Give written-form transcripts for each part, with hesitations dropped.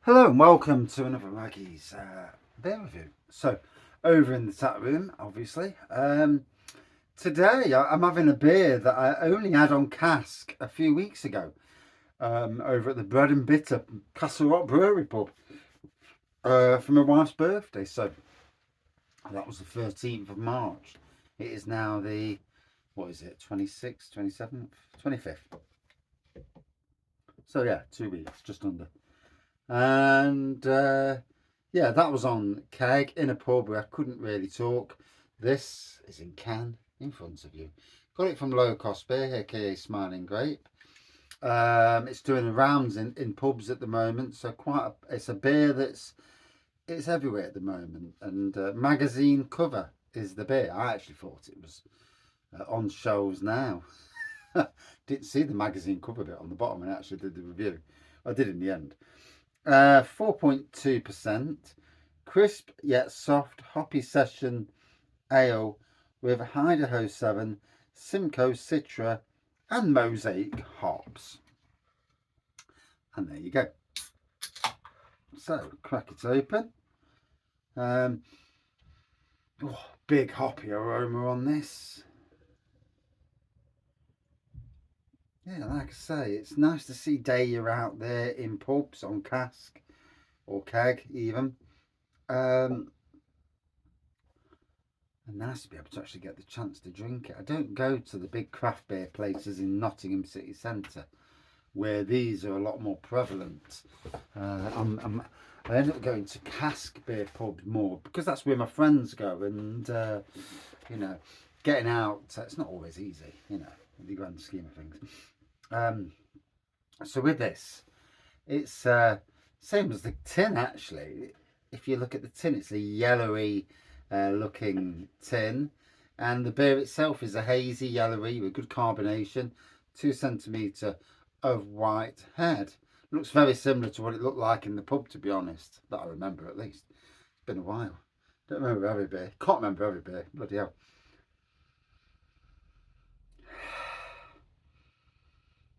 Hello and welcome to another Maggie's beer review. So, over in the tap room, obviously. Today I'm having a beer that I only had on cask a few weeks ago over at the Bread and Bitter Castle Rock Brewery pub for my wife's birthday. So, that was the 13th of March. It is now the, what is it, 26th, 27th, 25th. So, yeah, 2 weeks, just under. And yeah, that was on keg in a pub where I couldn't really talk. This is in can in front of you. Got it from Low Cost Beer, aka Smiling Grape. It's doing the rounds in pubs at the moment, so it's a beer it's everywhere at the moment. And magazine cover is the beer. I actually thought it was on shelves now. Didn't see the magazine cover bit on the bottom and actually did the review. I did in the end. 4.2%, crisp yet soft hoppy session ale with Idaho 7, Simcoe Citra, and Mosaic hops. And there you go. So, crack it open. Big hoppy aroma on this. Yeah, like I say, it's nice to see Deya out there in pubs on cask or keg even. And nice to be able to actually get the chance to drink it. I don't go to the big craft beer places in Nottingham city centre where these are a lot more prevalent. I end up going to cask beer pubs more because that's where my friends go, and you know, getting out, it's not always easy, in the grand scheme of things. So with this, it's same as the tin actually. If you look at the tin, it's a yellowy looking tin, and the beer itself is a hazy yellowy with good carbonation, 2 centimetre of white head. Looks very similar to what it looked like in the pub, to be honest, that I remember at least. It's been a while. Don't remember every beer. Can't remember every beer. Bloody hell.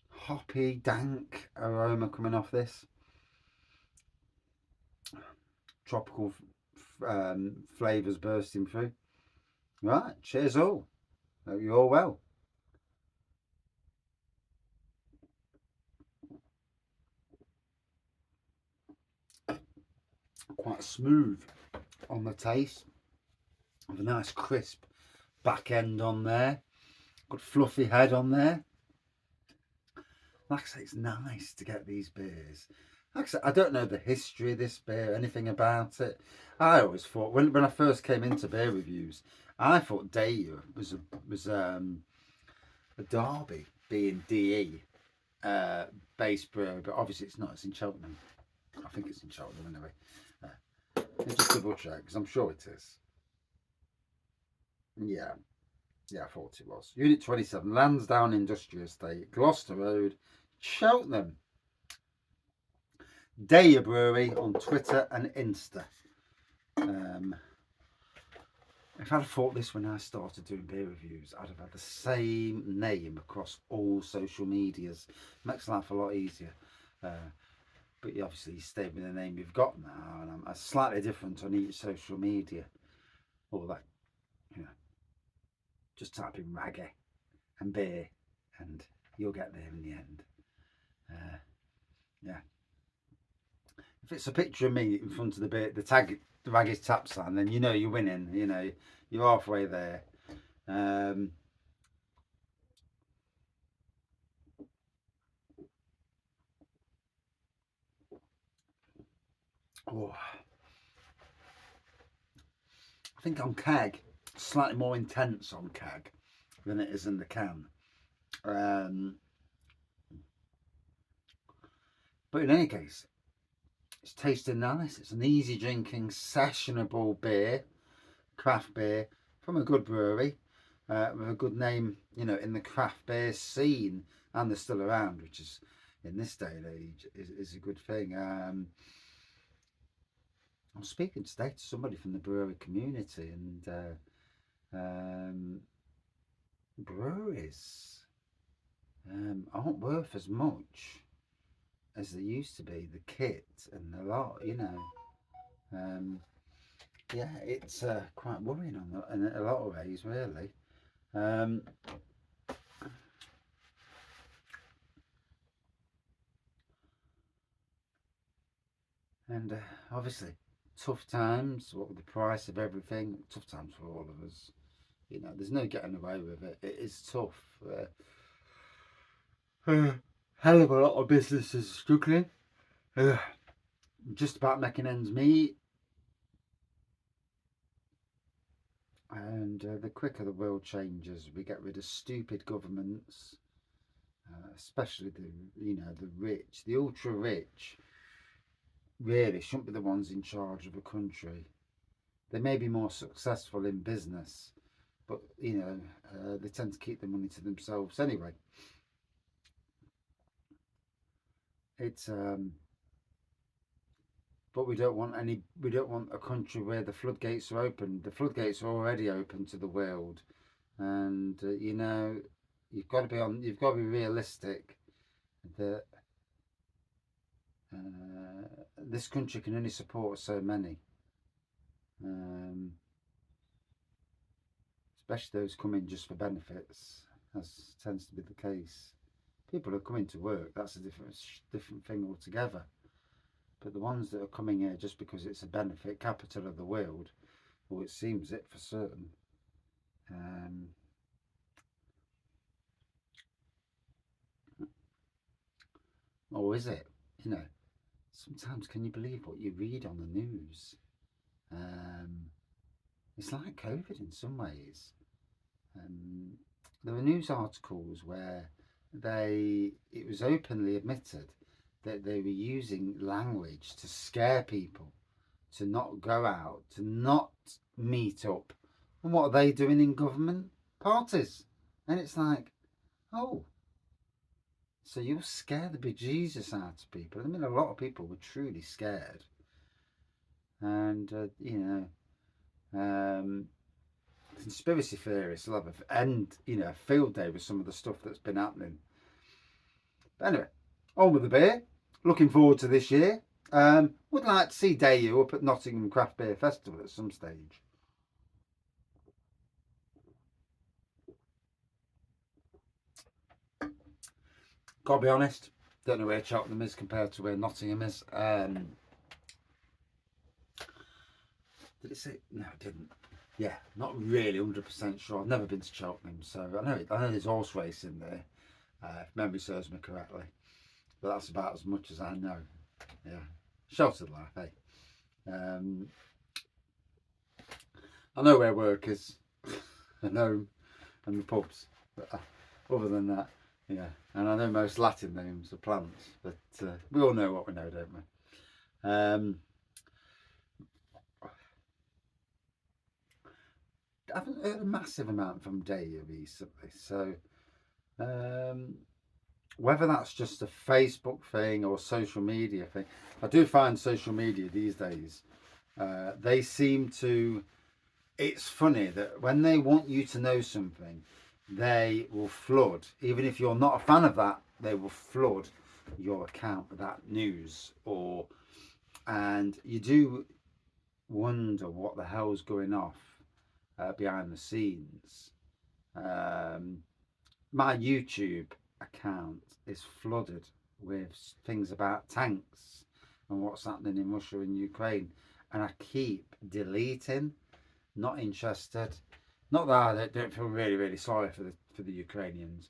Hoppy, dank aroma coming off this. Tropical flavours bursting through. Right, cheers all. Hope you're all well. Quite smooth on the taste, with a nice crisp back end on there. Good fluffy head on there. Like I say, it's nice to get these beers. Like I say, I don't know the history of this beer, anything about it. I always thought when I first came into beer reviews, I thought Deya was a Derby, being DE based brewery, but obviously it's not. It's in Cheltenham. I think it's in Cheltenham anyway. Let me just double check because I'm sure it is. Yeah, yeah, I thought it was. Unit 27, Lansdowne Industrial Estate, Gloucester Road, Cheltenham. Deya Brewery on Twitter and Insta. If I'd have thought this when I started doing beer reviews, I'd have had the same name across all social medias. Makes life a lot easier. But obviously you stayed with the name you've got now, and I'm slightly different on each social media. All that, just type in Raggy and beer, and you'll get there in the end. Yeah. If it's a picture of me in front of the beer, the Raggy's tap sign, then you know you're winning. You're halfway there. Oh, I think on keg, slightly more intense on keg than it is in the can. But in any case, it's tasting nice. It's an easy drinking, sessionable beer, craft beer from a good brewery with a good name, in the craft beer scene, and they're still around, which is in this day and age is a good thing. I'm speaking today to somebody from the brewery community, and breweries aren't worth as much as there used to be. The kit and a lot, you know. Yeah, it's quite worrying in a lot of ways, really. Um, and obviously, tough times. What with the price of everything, tough times for all of us. You know, there's no getting away with it. It is tough. Hell of a lot of businesses struggling. Uh, just about making ends meet. And the quicker the world changes, we get rid of stupid governments, especially the rich, the ultra rich. Really shouldn't be the ones in charge of a country. They may be more successful in business, but they tend to keep the money to themselves anyway. It's but we don't want any. We don't want a country where the floodgates are open. The floodgates are already open to the world, and you've got to be on. You've got to be realistic that this country can only support so many, um, especially those coming just for benefits, as tends to be the case. People are coming to work. That's a different thing altogether. But the ones that are coming here just because it's a benefit, capital of the world, well, it seems it for certain. Um, or is it? You know, sometimes can you believe what you read on the news? Um, it's like COVID in some ways. Um, there were news articles where it was openly admitted that they were using language to scare people to not go out, to not meet up. And what are they doing in government? Parties. And it's like, oh, so you'll scare the bejesus out of people. I mean, a lot of people were truly scared. And, conspiracy theorists will have a field day with some of the stuff that's been happening. But anyway, on with the beer. Looking forward to this year. Would like to see Deya up at Nottingham Craft Beer Festival at some stage. Gotta be honest, don't know where Cheltenham is compared to where Nottingham is. Did it say? No, it didn't. Yeah, not really 100% sure. I've never been to Cheltenham, so I know there's horse racing there, if memory serves me correctly. But that's about as much as I know. Yeah, sheltered life, eh? I know where work is, and home, and the pubs. But other than that, yeah. And I know most Latin names of plants, but we all know what we know, don't we? I haven't heard a massive amount from Deya recently, so whether that's just a Facebook thing or social media thing, I do find social media these days, they seem to. It's funny that when they want you to know something, they will flood. Even if you're not a fan of that, they will flood your account with that news. And you do wonder what the hell's going off behind the scenes. My YouTube account is flooded with things about tanks and what's happening in Russia and Ukraine, and I keep deleting. Not interested. Not that I don't feel really, really sorry for the Ukrainians,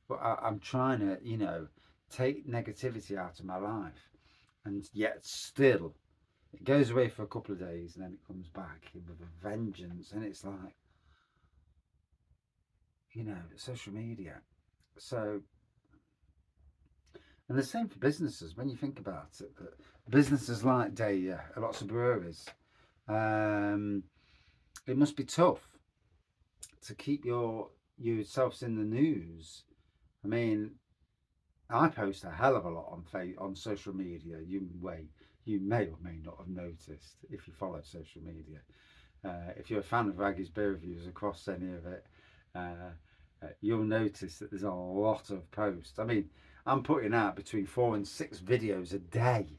but I'm trying to, take negativity out of my life, and yet still, it goes away for a couple of days and then it comes back with a vengeance, and it's like, social media. So, and the same for businesses. When you think about it, that businesses like Deya, lots of breweries, it must be tough to keep yourselves in the news. I mean, I post a hell of a lot on social media. You may or may not have noticed if you follow social media. If you're a fan of Raggy's beer reviews across any of it, you'll notice that there's a lot of posts. I mean, I'm putting out between 4 and 6 videos a day.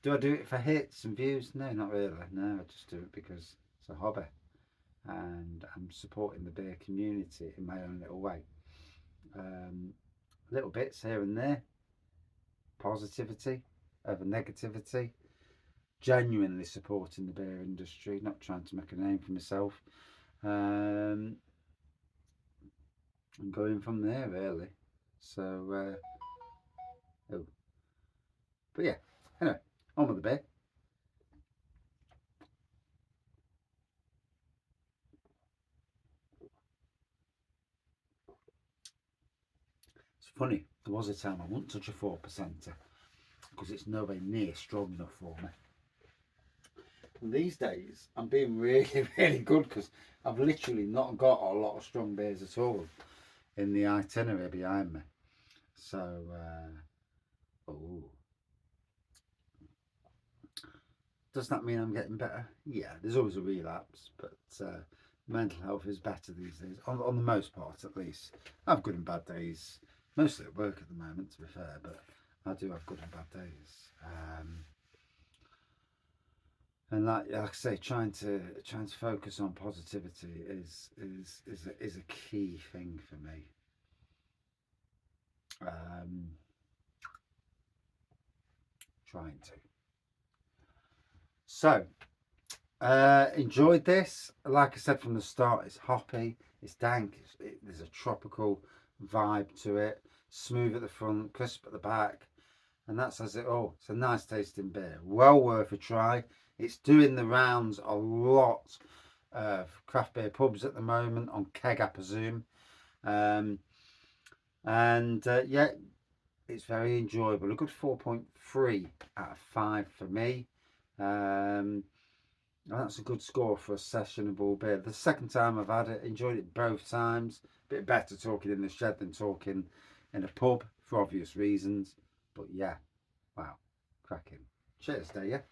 Do I do it for hits and views? No, not really. No, I just do it because it's a hobby and I'm supporting the beer community in my own little way. Little bits here and there, positivity over negativity, genuinely supporting the beer industry, not trying to make a name for myself, and going from there really. So, oh, but yeah, anyway, on with the beer. It's funny, there was a time I wouldn't touch a 4%er because it's nowhere near strong enough for me. And these days, I'm being really, really good because I've literally not got a lot of strong beers at all in the itinerary behind me. So, oh, does that mean I'm getting better? Yeah, there's always a relapse, but mental health is better these days, on the most part at least. I have good and bad days, mostly at work at the moment, to be fair, but I do have good and bad days. And like I say, trying to focus on positivity is a key thing for me. Trying to. So, enjoyed this. Like I said from the start, it's hoppy, it's dank, there's a tropical vibe to it. Smooth at the front, crisp at the back, and that says it all. It's a nice tasting beer, well worth a try. It's doing the rounds a lot of craft beer pubs at the moment on keg, I presume. Yeah, it's very enjoyable. A good 4.3 out of 5 for me. That's a good score for a sessionable beer. The second time I've had it, enjoyed it both times. A bit better talking in the shed than talking in a pub for obvious reasons. But yeah, wow, cracking. Cheers, Deya.